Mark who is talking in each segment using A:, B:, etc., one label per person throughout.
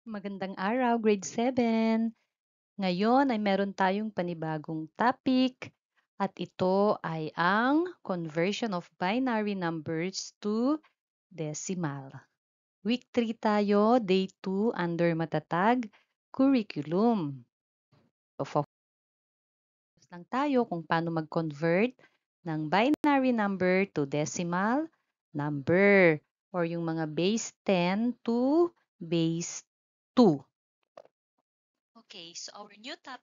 A: Magandang araw, grade 7. Ngayon ay meron tayong panibagong topic at ito ay ang conversion of binary numbers to decimal. Week 3 tayo, day 2 under matatag curriculum. So, focus lang tayo kung paano mag-convert ng binary number to decimal number or yung mga base 10 to base 2. Okay, so our new topic.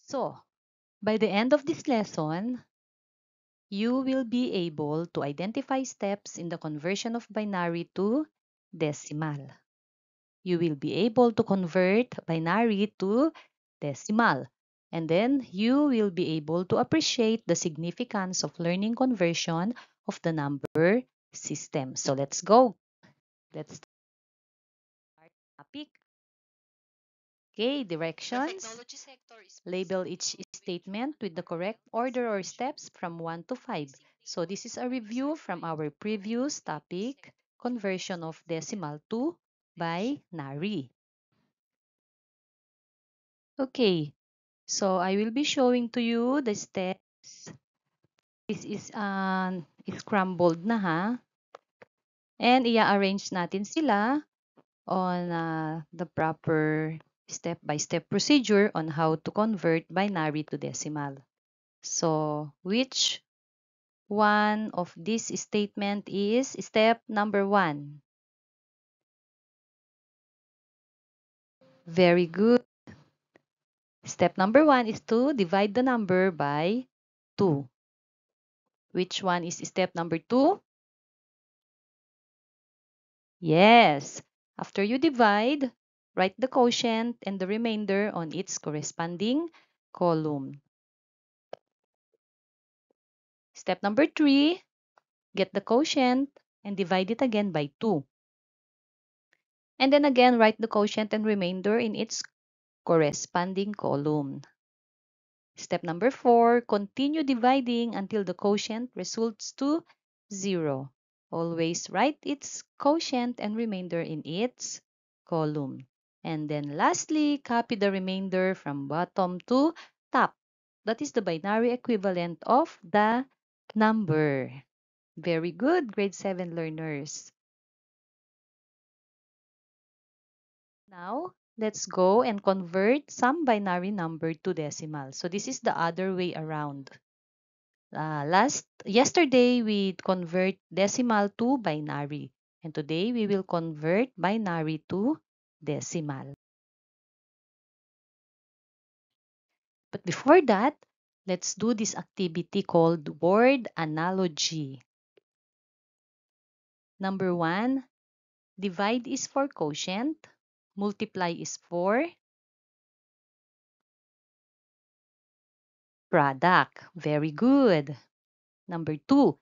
A: So, by the end of this lesson, you will be able to identify steps in the conversion of binary to decimal. You will be able to convert binary to decimal. And then you will be able to appreciate the significance of learning conversion of the number system. So let's go. Let's start the topic. Okay, directions. Label each statement with the correct order or steps from 1 to 5. So this is a review from our previous topic, conversion of decimal to binary. Okay, so I will be showing to you the steps. This is scrambled na ha. And i-arrange natin sila on the proper step-by-step procedure on how to convert binary to decimal. So, which one of this statement is step number 1? Very good. Step number 1 is to divide the number by 2. Which one is step number 2? Yes. After you divide, write the quotient and the remainder on its corresponding column. Step number 3, get the quotient and divide it again by 2. And then again, write the quotient and remainder in its corresponding column. Step number 4, continue dividing until the quotient results to 0. Always write its quotient and remainder in its column. And then lastly, copy the remainder from bottom to top. That is the binary equivalent of the number. Very good, grade 7 learners. Now, let's go and convert some binary number to decimal. So this is the other way around. Yesterday, we convert decimal to binary. And today, we will convert binary to decimal. But before that, let's do this activity called word analogy. Number 1, divide is for quotient, multiply is for product. Very good. Number 2,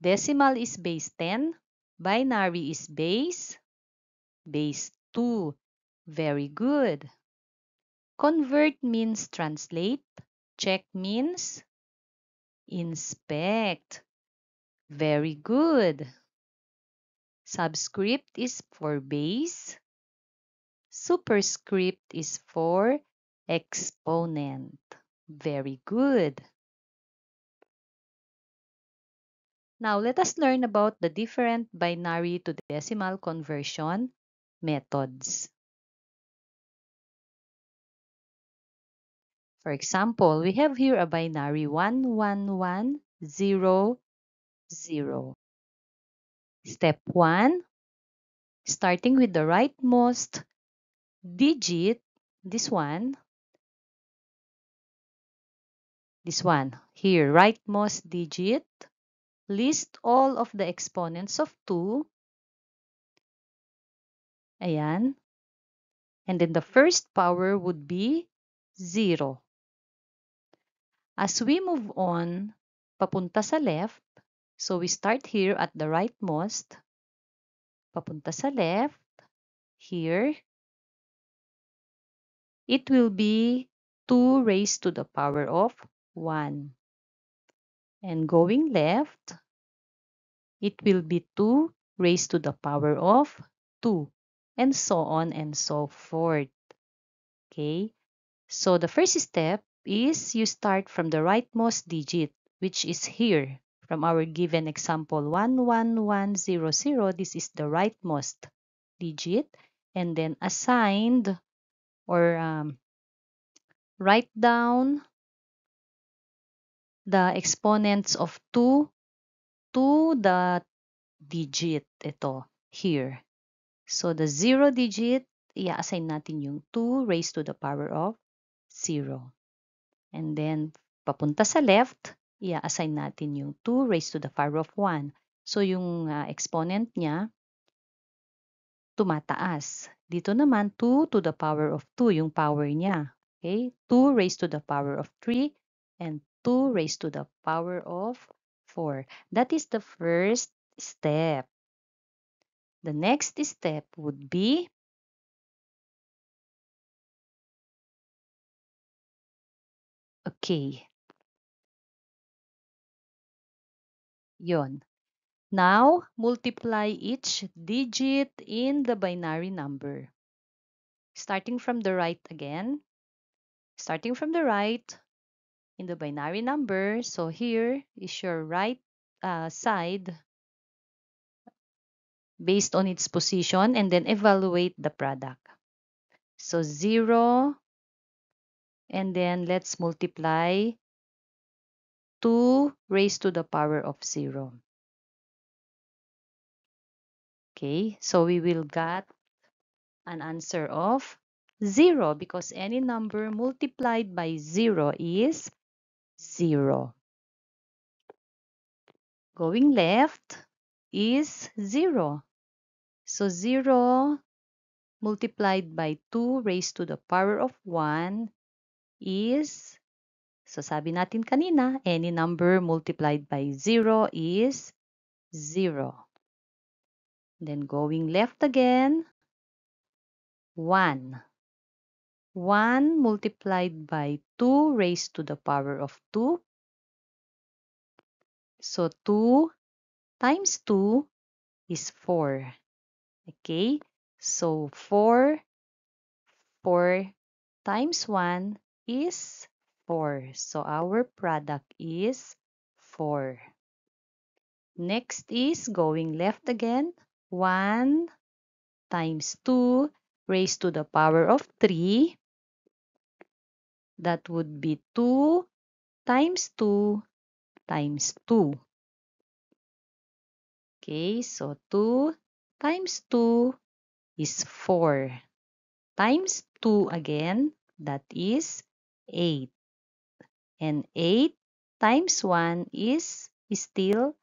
A: decimal is base 10, binary is base 2. Very good. Convert means translate, check means inspect. Very good. Subscript is for base, superscript is for exponent. Very good. Now, let us learn about the different binary to decimal conversion methods. For example, we have here a binary 11100. Step 1, starting with the rightmost digit, this one, here, rightmost digit, list all of the exponents of 2. Ayan. And then the first power would be 0. As we move on, papunta sa left, so we start here at the rightmost, papunta sa left, here, it will be 2 raised to the power of 1. And going left, it will be 2 raised to the power of 2, and so on and so forth. Okay? So the first step is you start from the rightmost digit, which is here. From our given example, 11100, this is the rightmost digit. And then assigned or write down the exponents of 2 to the digit. Ito, here. So the 0 digit, i-assign natin yung 2 raised to the power of 0. And then, papunta sa left, i-assign natin yung 2 raised to the power of 1. So, yung exponent niya, tumataas. Dito naman, 2 to the power of 2, yung power niya. Okay? 2 raised to the power of 3 and 2 raised to the power of 4. That is the first step. The next step would be, okay, yon. Now, multiply each digit in the binary number. Starting from the right again. Starting from the right in the binary number. So here is your right side based on its position, and then evaluate the product. So 0, and then let's multiply 2 raised to the power of 0. Okay, so we will get an answer of 0 because any number multiplied by 0 is 0. Going left is 0. So 0 multiplied by 2 raised to the power of 1 is, so sabi natin kanina, any number multiplied by 0 is 0. Then going left again, 1. 1 multiplied by 2 raised to the power of 2. So 2 times 2 is 4. Okay? So 4 times 1 is 4. So our product is 4. Next is going left again. 1 times 2 raised to the power of 3. That would be 2 times 2 times 2. Okay, so 2 times 2 is 4. Times 2 again, that is 8. And 8 times 1 is still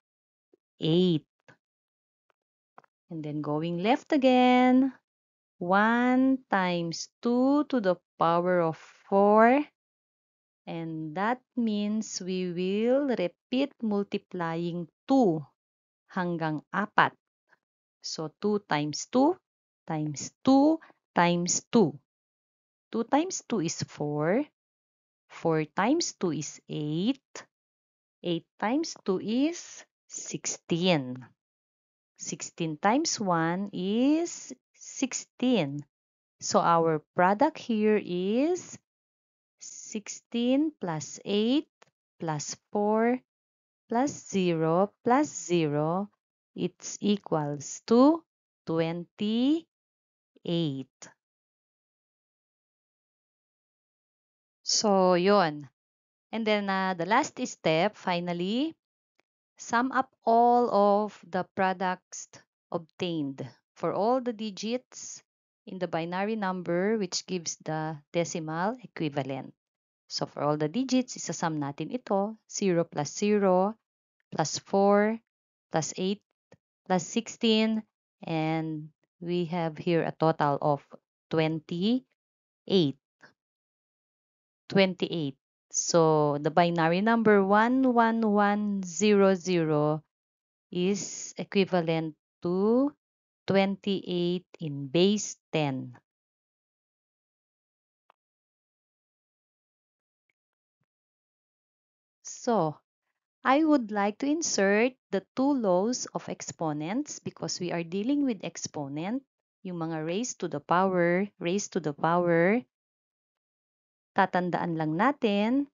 A: 8. And then going left again, 1 times 2 to the power of 4. And that means we will repeat multiplying 2 hanggang 4. So 2 times 2 times 2 times 2. 2 times 2 is 4. 4 times 2 is 8. 8 times 2 is 16. 16 times 1 is 16. So our product here is 16 plus 8 plus 4 plus 0 plus 0. It's equals to 28. So, yun. And then the last step, finally, sum up all of the products obtained for all the digits in the binary number which gives the decimal equivalent. So for all the digits, isasum natin ito, 0 plus 0 plus 4 plus 8 plus 16, and we have here a total of 28. 28. So the binary number 11100 is equivalent to 28 in base 10. So, I would like to insert the two laws of exponents because we are dealing with exponent. yung mga raised to the power, tatandaan lang natin,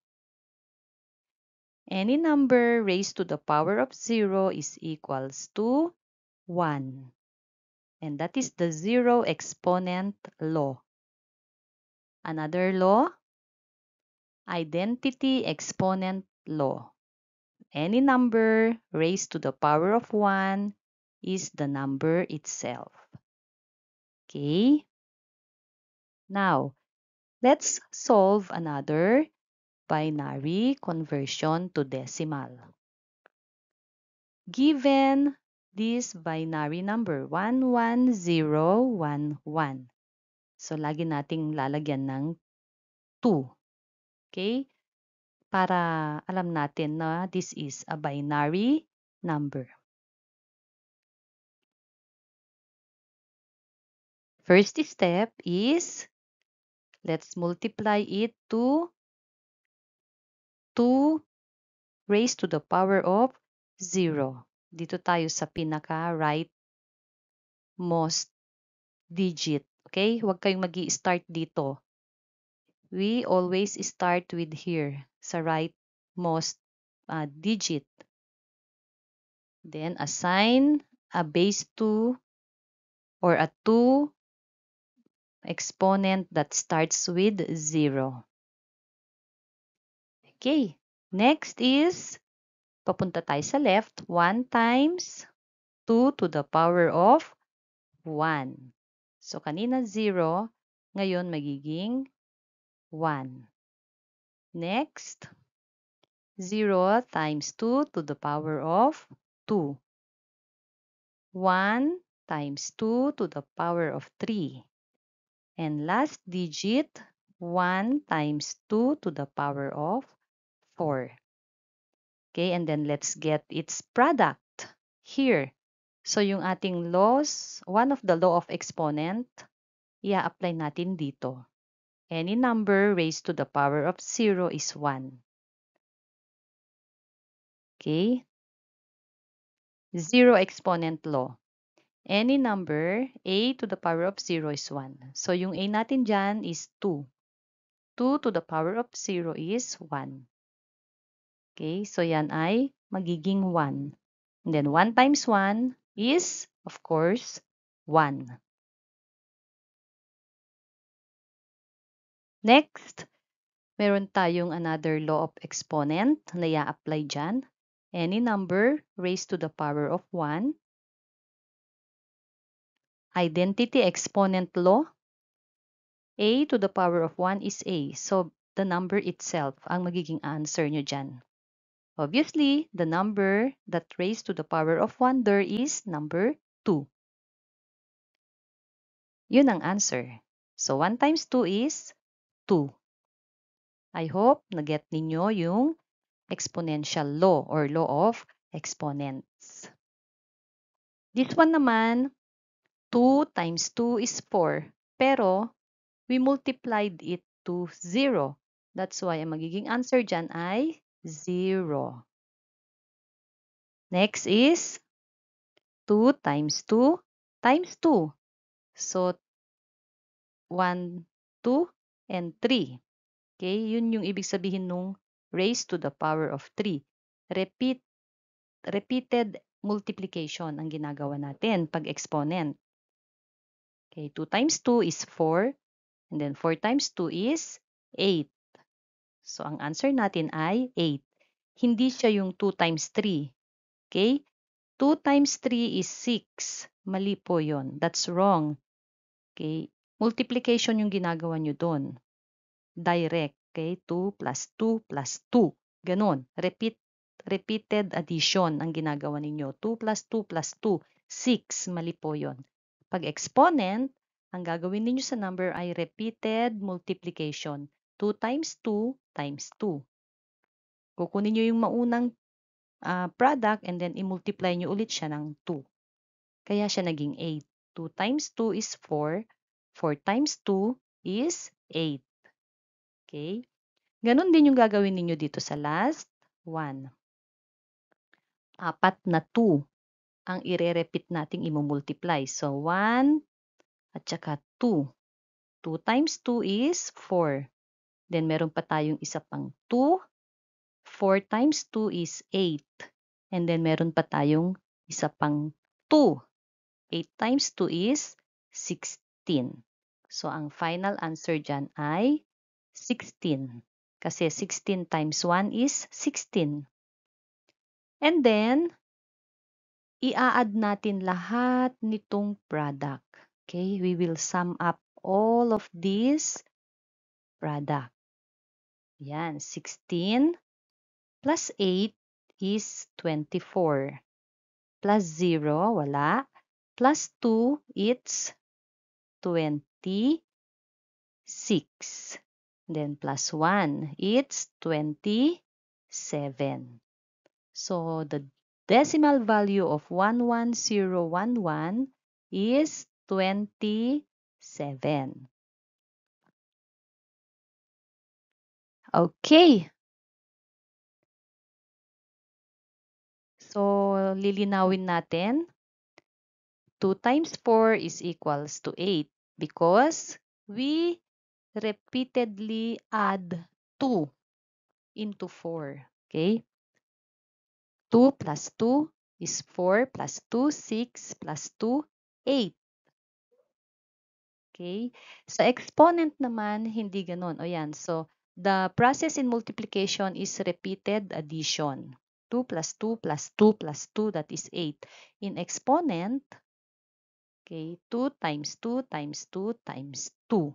A: any number raised to the power of 0 is equals to 1. And that is the zero exponent law. Another law, identity exponent law. Any number raised to the power of 1 is the number itself. Okay? Now, let's solve another binary conversion to decimal. Given this binary number, 11011. So, lagi nating lalagyan ng 2. Okay? Para alam natin na this is a binary number. First step is, let's multiply it to 2 raised to the power of 0. Dito tayo sa pinaka-rightmost digit. Okay? Huwag kayong mag-i-start dito. We always start with here, sa rightmost digit. Then, assign a base 2 or a 2 exponent that starts with 0. Okay. Next is, papunta tayo sa left, 1 times 2 to the power of 1. So, kanina 0, ngayon magiging 1. Next, 0 times 2 to the power of 2. 1 times 2 to the power of 3. And last digit, 1 times 2 to the power of 4. Okay, and then let's get its product here. So, yung ating laws, one of the law of exponent, i-apply natin dito. Any number raised to the power of 0 is 1. Okay? Zero exponent law. Any number, a to the power of 0 is 1. So, yung a natin dyan is 2. 2 to the power of 0 is 1. Okay? So, yan ay magiging 1. And then, 1 times 1 is, of course, 1. Next, meron tayong another law of exponent na i-apply dyan. Any number raised to the power of 1. Identity exponent law. A to the power of 1 is A. So, the number itself ang magiging answer nyo dyan. Obviously, the number that raised to the power of 1 there is number 2. Yun ang answer. So, 1 times 2 is 2. I hope na-get ninyo yung exponential law or law of exponents. This one naman, 2 times 2 is 4. Pero, we multiplied it to 0. That's why ang magiging answer dyan ay 0. Next is 2 times 2 times 2. So, 1, 2, and 3. Okay, yun yung ibig sabihin nung raised to the power of 3. Repeated multiplication ang ginagawa natin pag exponent. Okay, 2 times 2 is 4. And then 4 times 2 is 8. So, ang answer natin ay 8. Hindi siya yung 2 times 3. Okay? 2 times 3 is 6. Mali po yun. That's wrong. Okay? Multiplication yung ginagawa nyo doon. Direct. Okay? 2 plus 2 plus 2. Ganon. Repeated addition ang ginagawa ninyo. 2 plus 2 plus 2. 6. Mali po yun. Pag exponent, ang gagawin ninyo sa number ay repeated multiplication. 2 times 2 times 2. Kukunin nyo yung maunang product and then i-multiply nyo ulit siya ng 2. Kaya siya naging 8. 2 times 2 is 4. 4 times 2 is 8. Okay? Ganon din yung gagawin ninyo dito sa last 1. 4 na 2 ang ire-repeat nating i-multiply. So, 1 at saka 2. 2 times 2 is 4. Then meron pa tayong isa pang 2. 4 times 2 is 8. And then meron pa tayong isa pang 2. 8 times 2 is 16. So, ang final answer dyan ay 16. Kasi 16 times 1 is 16. And then, i-add natin lahat nitong product. Okay? We will sum up all of these product. Yan, 16 plus 8 is 24. Plus 0, wala. Plus 2, it's 26. Then plus 1, it's 27. So the decimal value of 11011 is 27. Okay. So, lilinawin natin. 2 times 4 is equals to 8 because we repeatedly add 2 into 4. Okay? 2 plus 2 is 4 plus 2, 6 plus 2, 8. Okay? Sa exponent naman, hindi ganun. O yan. So, the process in multiplication is repeated addition. 2 plus 2 plus 2 plus 2, that is 8. In exponent, okay, 2 times 2 times 2 times 2.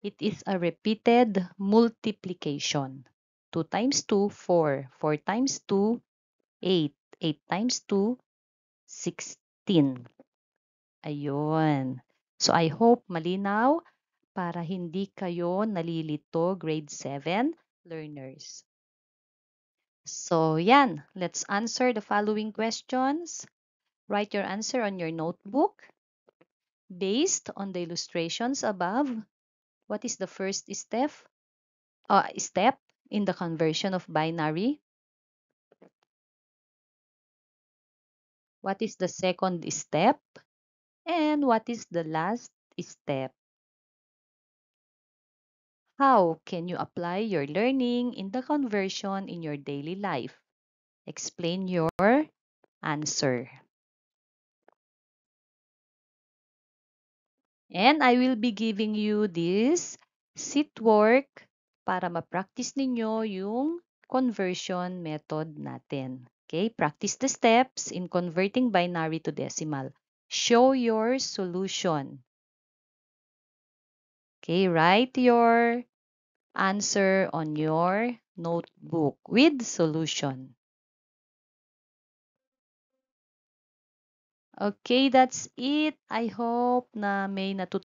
A: It is a repeated multiplication. 2 times 2, 4. 4 times 2, 8. 8 times 2, 16. Ayun. So, I hope malinaw para hindi kayo nalilito, grade 7 learners. So, yan. Let's answer the following questions. Write your answer on your notebook. Based on the illustrations above, what is the first step? Step in the conversion of binary? What is the second step? And what is the last step? How can you apply your learning in the conversion in your daily life? Explain your answer. And I will be giving you this seat work para ma-practice ninyo yung conversion method natin. Okay, practice the steps in converting binary to decimal. Show your solution. Okay, write your answer on your notebook with solution. Okay, that's it. I hope na may natutunan